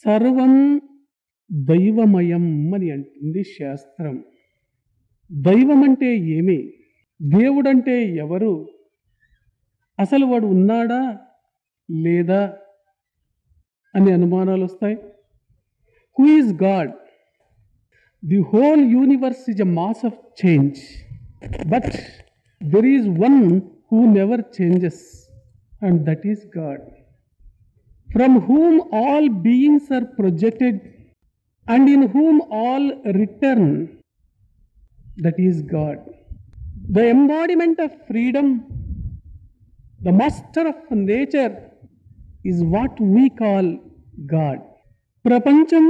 సర్వం దైవమయం అని అంటుంది శాస్త్రం. దైవం అంటే ఏమి? దేవుడంటే ఎవరు? అసలు వాడు ఉన్నాడా లేదా అని అనుమానాలు వస్తాయి. Who is God? The whole universe is a mass of change, but there is one who never changes, and that is God, from whom all beings are projected and in whom all return. That is God, the embodiment of freedom, the master of nature is what we call God. ప్రపంచం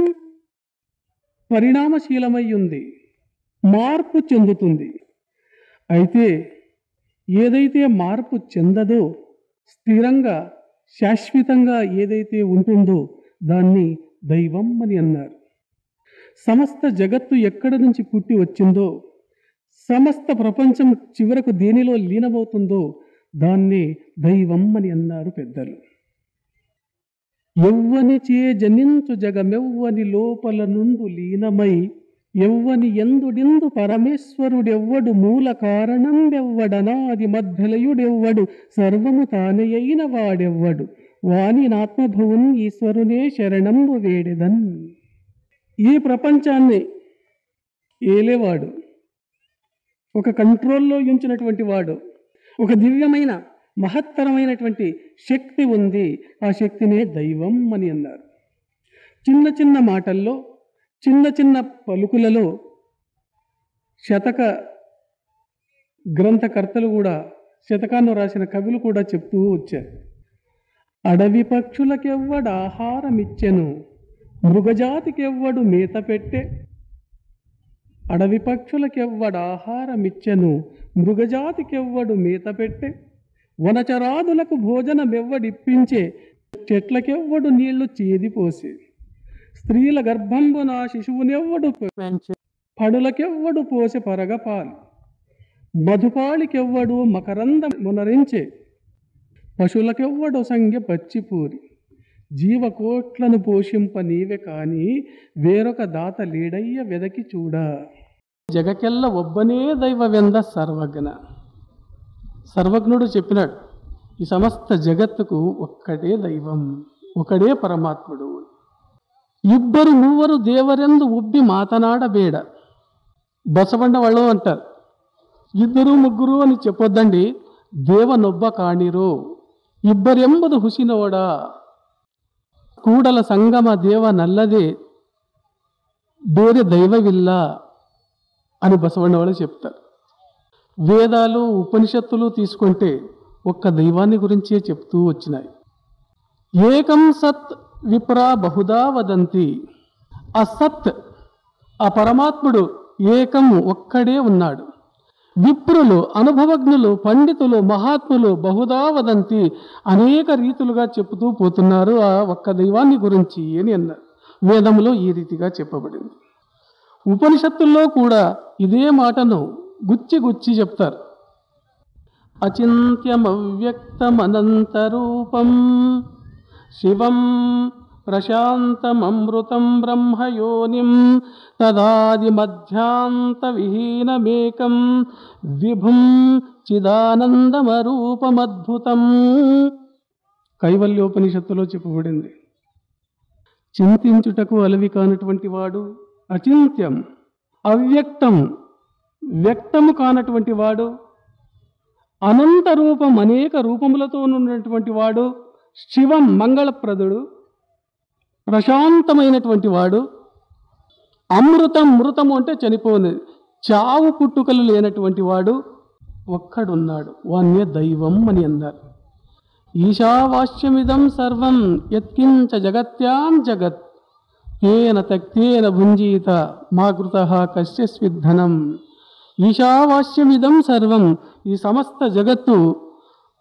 పరిణామశీలమై ఉంది, మార్పు చెందుతుంది. అయితే ఏదైతే మార్పు చెందదో, స్థిరంగా శాశ్వతంగా ఏదైతే ఉంటుందో దాన్ని దైవం అని అన్నారు. సమస్త జగత్తు ఎక్కడ నుంచి పుట్టి వచ్చిందో, సమస్త ప్రపంచం చివరకు దేనిలో లీనమవుతుందో దాన్ని దైవం అని అన్నారు పెద్దలు. ఎవ్వని చే జనించు జగమెవ్వని లోపల నుండు లీనమై, ఎవ్వని ఎందుడిందు పరమేశ్వరుడెవ్వడు, మూల కారణం ఎవ్వడనాది మధ్యలయుడెవ్వడు, సర్వము తానే అయిన వాడెవ్వడు, వాని నాత్మభువున్ ఈశ్వరునే శరణంబు వేడెదన్. ఈ ప్రపంచాన్ని ఏలేవాడు, ఒక కంట్రోల్లో ఉంచినటువంటి వాడు, ఒక దివ్యమైన మహత్తరమైనటువంటి శక్తి ఉంది. ఆ శక్తినే దైవం అని అన్నారు. చిన్న చిన్న మాటల్లో, చిన్న చిన్న పలుకులలో శతక గ్రంథకర్తలు కూడా, శతకాన్ని రాసిన కవులు కూడా చెప్తూ వచ్చారు. అడవి పక్షులకెవ్వడు ఆహారమిచ్చెను, మృగజాతికెవ్వడు మేత పెట్టె. అడవి పక్షులకెవ్వడు ఆహారమిచ్చెను, మృగజాతికెవ్వడు మేత పెట్టె. వనచరాదులకు భోజనమెవ్వడిప్పించే, చెట్లకెవ్వడు నీళ్లు చేదిపోసే. స్త్రీల గర్భంబున శిశువునెవ్వడు పెంచే, పడులకెవ్వడు పోసె పరగపాలు. మధుపాళికెవ్వడు మకరంద మునరించే, పశువులకెవ్వడు సంఖ్య పచ్చిపూరి. జీవకోట్లను పోషింప నీవే కాని, వేరొక దాత లేడయ్య వెదకి చూడా. జగకెల్ల ఒబ్బనే దైవవెంద సర్వజ్ఞ. సర్వజ్ఞుడు చెప్పినాడు, ఈ సమస్త జగత్తుకు ఒక్కడే దైవం, ఒకడే పరమాత్ముడు. ఇబ్బరు మూవరు దేవరెందు ఉబ్బి మాతనాడబేడ. బసవండ వాళ్ళు అంటారు, ఇద్దరు ముగ్గురు అని చెప్పొద్దండి, దేవనొబ్బ కాణిరో, ఇబ్బరెంబుదు హుసినోడా. కూడల సంగమ దేవ నల్లదే, ಬೇರೆ దైవవిల్ల అని బసవಣ್ణ వాళ్ళు చెప్తారు. వేదాలు ఉపనిషత్తులు తీసుకుంటే ఒక్క దైవాన్ని గురించే చెప్తూ వచ్చినాయి. ఏకం సత్ విప్రా బహుదా వదంతి. ఆ సత్, ఆ పరమాత్ముడు ఏకం, ఒక్కడే ఉన్నాడు. విప్రులు, అనుభవజ్ఞులు, పండితులు, మహాత్ములు బహుదా వదంతి, అనేక రీతులుగా చెబుతూ పోతున్నారు ఆ ఒక్క దైవాన్ని గురించి అని అన్నారు. వేదంలో ఈ రీతిగా చెప్పబడింది. ఉపనిషత్తుల్లో కూడా ఇదే మాటను గుచ్చి గుచ్చి చెప్తారు. అచింత్యమవ్యక్తమనంతరూపం శివం ప్రశాంతమమృతం బ్రహ్మయోనిం తదాది మధ్యాంత విహీనమేకం విభుం చిదానందమరూపమద్భుతం. కైవల్యోపనిషత్తులో చెప్పబడింది. చింతించుటకు అలవి కానటువంటి వాడు అచింత్యం, అవ్యక్తం, వ్యక్తము కానటువంటి వాడు, అనంత రూపం, అనేక రూపములతో ఉన్నటువంటి వాడు, శివం మంగళప్రదుడు, ప్రశాంతమైనటువంటి వాడు, అమృతం, మృతము అంటే చనిపోయినది, చావు పుట్టుకలు లేనటువంటి వాడు ఒక్కడున్నాడు, వాన్నే దైవం అని అన్నారు. ఈశావాస్యమిదం సర్వం యత్కించ జగత్యాం జగత్ తేన తక్తేన భుంజీత మా కృతః కస్య స్విద్ధనం. ఈశావాస్యమిదం సర్వం, ఈ సమస్త జగత్తు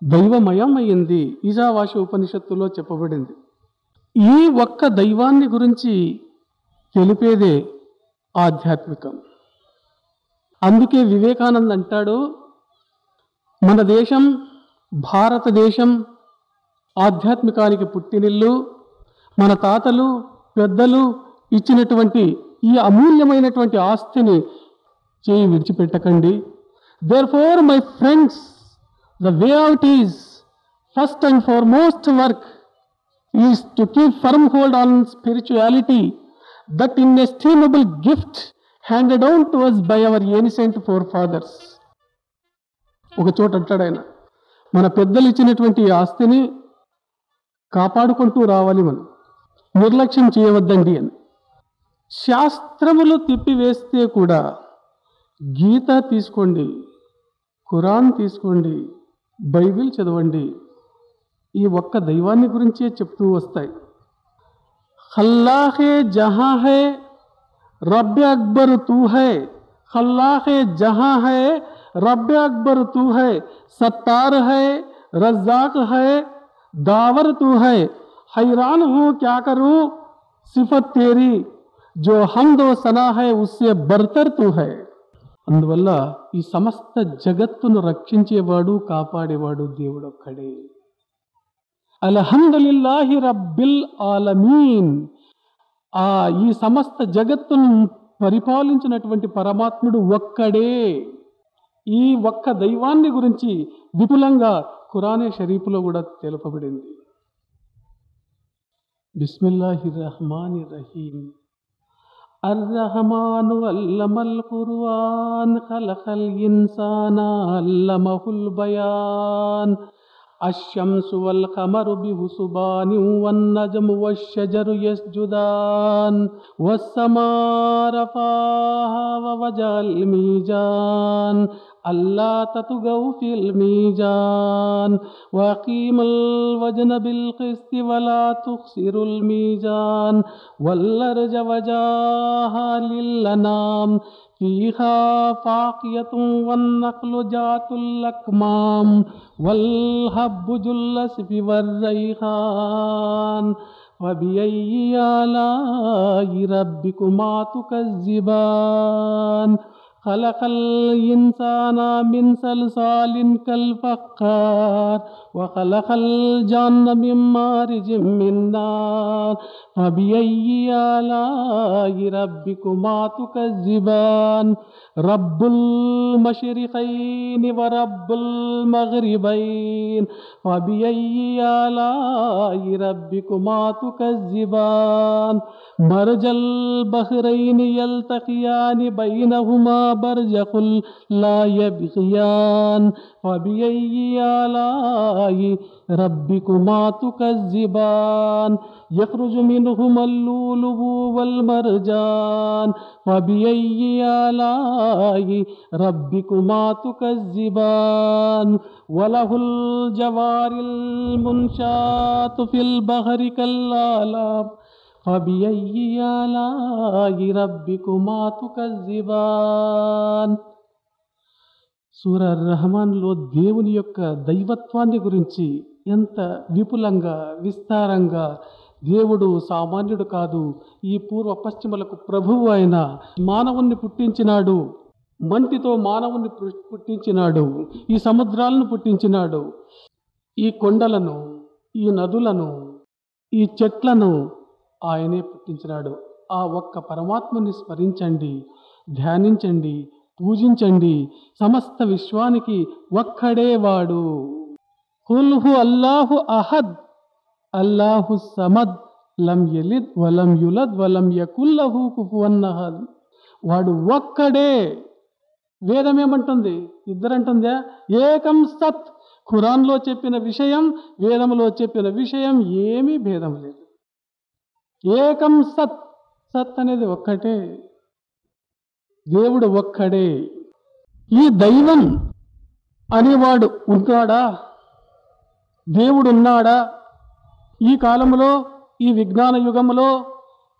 దైవమయం అయింది. ఈశావాస్య ఉపనిషత్తులో చెప్పబడింది. ఈ ఒక్క దైవాన్ని గురించి తెలిపేదే ఆధ్యాత్మికం. అందుకే వివేకానంద అంటాడు, మన దేశం భారతదేశం ఆధ్యాత్మికానికి పుట్టినిల్లు. మన తాతలు పెద్దలు ఇచ్చినటువంటి ఈ అమూల్యమైనటువంటి ఆస్తిని చేయి విడిచిపెట్టకండి. Therefore, my friends, the way out is, first and foremost work is to keep firm hold on spirituality, that inestimable gift handed down to us by our ancient forefathers. ఒక చోట అంటాడు ఆయన, మన పెద్దలు ఇచ్చినటువంటి ఆస్తిని కాపాడుకుంటూ రావాలి, మనం నిర్లక్ష్యం చేయవద్దండి అని. శాస్త్రములు తిప్పివేస్తే కూడా గీత తీసుకోండి, ఖురాన్ తీసుకోండి, బైబిల్ చదవండి, ఈ ఒక్క దైవాన్ని గురించే చెప్తూ వస్తాయి. ఖల్లాహే జహా హై రబ్బ్ అక్బర్ తూ హై, ఖల్లాహే జహా హై రబ్బ్ అక్బర్ తూ హై, సత్తార్ హై రజ్జాక్ హై దావర్ తూ హై, హైరాన్ హూ క్యా కరూ సిఫత్ తేరీ, జో హమ్దో సనా హై ఉస్సే బర్తర్ తూ హై. అందువల్ల ఈ సమస్త జగత్తును రక్షించేవాడు, కాపాడేవాడు దేవుడొక్కడే. అల్హమ్దులిల్లాహి రబ్బిల్ ఆలమీన్. ఈ సమస్త జగత్తును పరిపాలించినటువంటి పరమాత్ముడు ఒక్కడే. ఈ ఒక్క దైవాన్ని గురించి విపులంగా ఖురానే షరీఫ్లో కూడా తెలుపబడింది. బిస్మిల్లాహిర్ రహమానిర్ రహీం. అర్రహమాను అల్లమల్ ఖుర్ఆన్ ఖలఖల్ ఇన్సానా అల్లమహుల్ బయాన్. అశ్శంసు వల్ ఖమరు బిహుసుబాని వన్నజము వశ్శజరు యస్జుదాన్. వస్సమా రఫాహా వవజల్ మీజాన్. అల్లా తతుగౌ ఫిల్ మీజాన్. వకీమల్ వజన బిల్ కిస్తి వలా తుఖ్సిరుల్ మీజాన్. వల్లర్జ వజాహా లిల్లనాం. ఫీహా ఫాకియతుం వన్నఖ్లు జాతుల్ అక్మాం. వల్హబ్బు జుల్లస్ఫి వర్రైహాన్. ఫబియయ్యి ఆలాయి రబ్బికుమా తుకజ్జిబాన్. ఖలఖల్ ఇన్సానా మిన్ సల్సాలిన్ కల్ ఫఖ్ఖార్. వఖలఖల్ జాన్న మిన్ మారిజిన్ మిన్ నార్. ఫబియయ్యి ఆలాయి రబ్బికుమా తుకజ్జిబాన్. రబ్బుల్ మష్రిఖైని వ రబ్బుల్ మగ్రిబైన్. ఫబియయ్యి ఆలాయి రబ్బికుమా తుకజ్జిబాన్. మర్జల్ బహ్రైని యల్తఖియాని బైనహుమా బర్జఖుల్ లా యబ్గియాన్. ఫబియయ్యి ఆలాయి రబ్బికుమా తుకజ్జిబాన్. యఖ్రుజు మిన్హుమల్ లూలువు వల్ మర్జాన్. ఫబియయ్యి ఆలాయి రబ్బికుమా తుకజ్జిబాన్. వలహుల్ జవారిల్ మున్షాతు ఫిల్ బహరి కల్లాలాం. ఫబియయ్యి ఆలాయి రబ్బికుమా తుకజ్జిబాన్. సూరా రహమాన్లో దేవుని యొక్క దైవత్వాన్ని గురించి ఎంత విపులంగా విస్తారంగా, దేవుడు సామాన్యుడు కాదు, ఈ పూర్వ పశ్చిమలకు ప్రభువు అయిన మానవుణ్ణి పుట్టించినాడు, మంటితో మానవుణ్ణి పుట్టించినాడు, ఈ సముద్రాలను పుట్టించినాడు, ఈ కొండలను, ఈ నదులను, ఈ చెట్లను ఆయనే పుట్టించినాడు. ఆ ఒక్క పరమాత్మని స్మరించండి, ధ్యానించండి, పూజించండి. సమస్త విశ్వానికి ఒక్కడే వాడు. ఖుల్ హు అల్లాహు అహద్ అల్లాహు సమద్ లం యలిద్ వలం యులద్ వలం యకుల్ లహు కుఫువన్ అహద్. వాడు ఒక్కడే. వేదం ఏమంటుంది? ఇద్దరంటుందా? ఏకం సత్. ఖురాన్లో చెప్పిన విషయం, వేదంలో చెప్పిన విషయం ఏమీ భేదం లేదు. ఏకం సత్. సత్ అనేది ఒక్కటే, దేవుడు ఒక్కడే. ఈ దైవం అనేవాడు ఉన్నాడా? దేవుడు ఉన్నాడా? ఈ కాలంలో, ఈ విజ్ఞాన యుగంలో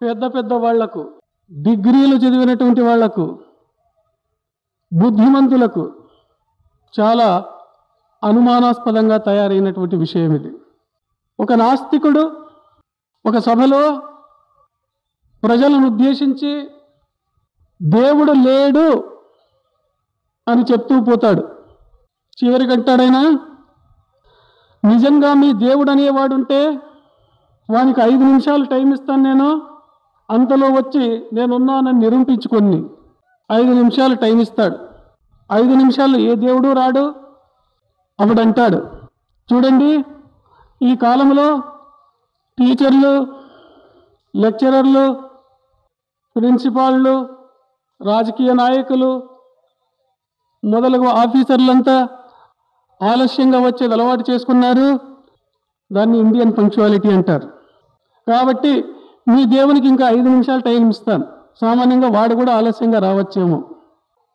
పెద్ద పెద్ద వాళ్లకు, డిగ్రీలు చదివినటువంటి వాళ్లకు, బుద్ధిమంతులకు చాలా అనుమానాస్పదంగా తయారైనటువంటి విషయం ఇది. ఒక నాస్తికుడు ఒక సభలో ప్రజలను ఉద్దేశించి దేవుడు లేడు అని చెప్తూ పోతాడు. చివరికంటాడైనా, నిజంగా మీ దేవుడు అనేవాడుంటే వానికి 5 నిమిషాలు టైం ఇస్తాను నేను, అంతలో వచ్చి నేనున్నానని నిరూపించుకొని 5 నిమిషాలు టైం ఇస్తాడు. 5 నిమిషాల్లో ఏ దేవుడు రాడు. అప్పుడంటాడు, చూడండి ఈ కాలంలో టీచర్లు, లెక్చరర్లు, ప్రిన్సిపాళ్ళు, రాజకీయ నాయకులు మొదలగు ఆఫీసర్లంతా ఆలస్యంగా వచ్చేది అలవాటు చేసుకున్నారు. దాన్ని ఇండియన్ పంక్చువాలిటీ అంటారు. కాబట్టి మీ దేవునికి ఇంకా 5 నిమిషాలు టైం ఇస్తాను. సామాన్యంగా వాడు కూడా ఆలస్యంగా రావచ్చేమో.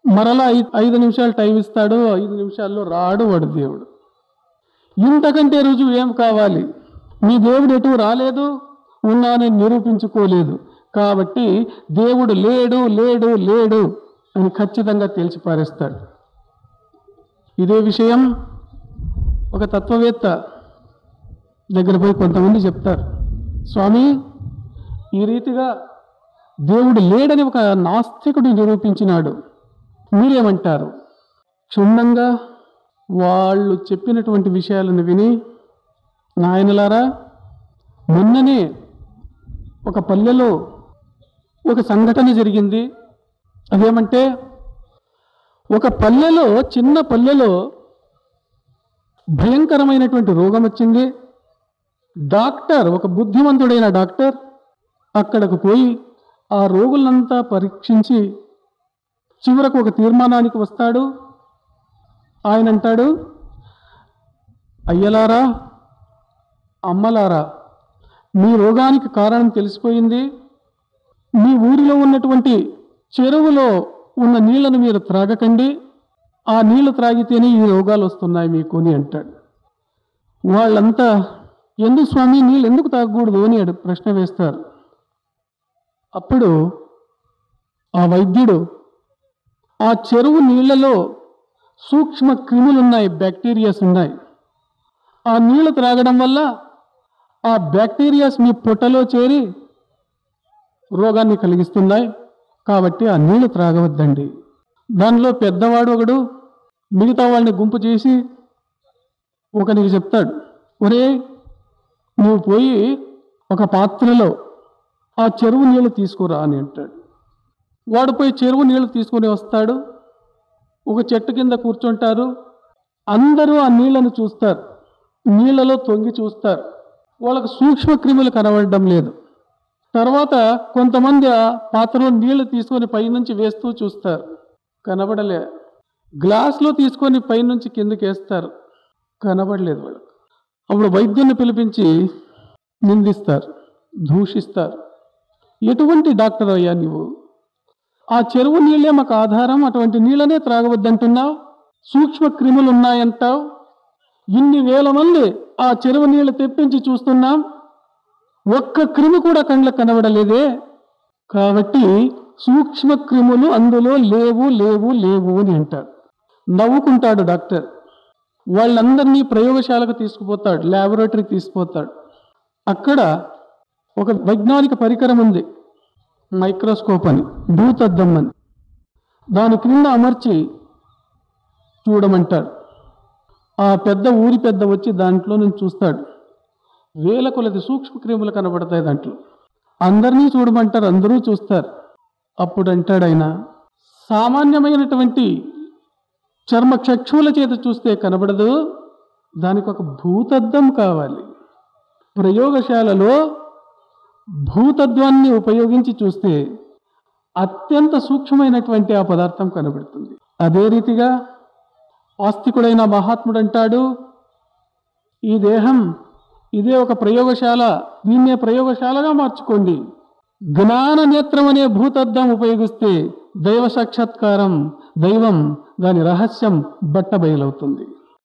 మరలా 5 నిమిషాలు టైం ఇస్తాడు. 5 నిమిషాల్లో రాడు వాడు దేవుడు. ఇంతకంటే రుజువు ఏం కావాలి? మీ దేవుడు ఎటు రాలేదు, ఉన్నానని నిరూపించుకోలేదు. కాబట్టి దేవుడు లేడు లేడు లేడు అని ఖచ్చితంగా తేల్చిపారేస్తాడు. ఇదే విషయం ఒక తత్వవేత్త దగ్గర పోయి కొంతమంది చెప్తారు, స్వామి ఈ రీతిగా దేవుడు లేడని ఒక నాస్తికుడు నిరూపించినాడు, మీరేమంటారు? క్షుణ్ణంగా వాళ్ళు చెప్పినటువంటి విషయాలను విని, నాయనలారా మొన్ననే ఒక పల్లెలో ఒక సంఘటన జరిగింది. అదేమంటే ఒక పల్లెలో, చిన్న పల్లెలో భయంకరమైనటువంటి రోగం వచ్చింది. డాక్టర్, ఒక బుద్ధిమంతుడైన డాక్టర్ అక్కడకు పోయి ఆ రోగులంతా పరీక్షించి చివరకు ఒక తీర్మానానికి వస్తాడు. ఆయన అంటాడు, అయ్యలారా, అమ్మలారా, మీ రోగానికి కారణం తెలిసిపోయింది. మీ ఊరిలో ఉన్నటువంటి చెరువులో ఉన్న నీళ్లను మీరు త్రాగకండి. ఆ నీళ్లు త్రాగితేనే ఈ రోగాలు వస్తున్నాయి మీకు అని అంటాడు. వాళ్ళంతా ఎందుకు స్వామి నీళ్ళు ఎందుకు తాగకూడదు అని ప్రశ్న వేస్తారు. అప్పుడు ఆ వైద్యుడు, ఆ చెరువు నీళ్లలో సూక్ష్మ క్రిములు ఉన్నాయి, బ్యాక్టీరియాస్ ఉన్నాయి. ఆ నీళ్లు త్రాగడం వల్ల ఆ బ్యాక్టీరియాస్ మీ పొట్టలో చేరి రోగాన్ని కలిగిస్తున్నాయి. కాబట్టి ఆ నీళ్లు త్రాగవద్దండి. దానిలో పెద్దవాడు ఒకడు మిగతా వాళ్ళని గుంపు చేసి ఒకరికి చెప్తాడు, ఒరే నువ్వు పోయి ఒక పాత్రలో ఆ చెరువు నీళ్లు తీసుకురా అని అంటాడు. వాడు పోయి చెరువు నీళ్లు తీసుకొని వస్తాడు. ఒక చెట్టు కింద కూర్చుంటారు. అందరూ ఆ నీళ్లను చూస్తారు, నీళ్లలో తొంగి చూస్తారు. వాళ్ళకు సూక్ష్మ క్రిములు కనబడడం లేదు. తర్వాత కొంతమంది ఆ పాత్రలో నీళ్లు తీసుకొని పైనుంచి వేస్తూ చూస్తారు, కనబడలే. గ్లాసులో తీసుకొని పైనుంచి కిందకి వేస్తారు, కనబడలేదు వాళ్ళకు. అప్పుడు వైద్యుని పిలిపించి నిందిస్తారు, దూషిస్తారు. ఎటువంటి డాక్టర్ అయ్యా నువ్వు? ఆ చెరువు నీళ్ళే మాకు ఆధారం, అటువంటి నీళ్ళనే త్రాగవద్దంటున్నావు, సూక్ష్మ క్రిములు ఉన్నాయంటావు. ఇన్ని వేల మంది ఆ చెరువు నీళ్లు తెప్పించి చూస్తున్నాం, ఒక్క క్రిమి కూడా కళ్ళకు కనబడలేదే. కాబట్టి సూక్ష్మ క్రిములు అందులో లేవు లేవు లేవు అని అంటాడు. నవ్వుకుంటాడు డాక్టర్. వాళ్ళందరినీ ప్రయోగశాలకు తీసుకుపోతాడు, ల్యాబొరేటరీకి తీసుకుపోతాడు. అక్కడ ఒక వైజ్ఞానిక పరికరం ఉంది, మైక్రోస్కోప్ అని, భూతద్దం అని. దాని క్రింద అమర్చి చూడమంటాడు. ఆ ఊరి పెద్ద వచ్చి దాంట్లో నుంచి చూస్తాడు. వేల కొలది సూక్ష్మ క్రిములు కనబడతాయి దాంట్లో. అందరినీ చూడమంటారు, అందరూ చూస్తారు. అప్పుడు అంటాడు ఆయన, సామాన్యమైనటువంటి చర్మ చక్షువుల చేత చూస్తే కనబడదు, దానికి ఒక భూతద్దం కావాలి. ప్రయోగశాలలో భూతద్వాన్ని ఉపయోగించి చూస్తే అత్యంత సూక్ష్మమైనటువంటి ఆ పదార్థం కనబడుతుంది. అదే రీతిగా ఆస్తికుడైన మహాత్ముడు అంటాడు, ఈ దేహం ఇదే ఒక ప్రయోగశాల, దీన్నే ప్రయోగశాలగా మార్చుకోండి. జ్ఞాన నేత్రం అనే భూతద్దం ఉపయోగిస్తే దైవ సాక్షాత్కారం, దైవం, దాని రహస్యం బట్టబయలవుతుంది.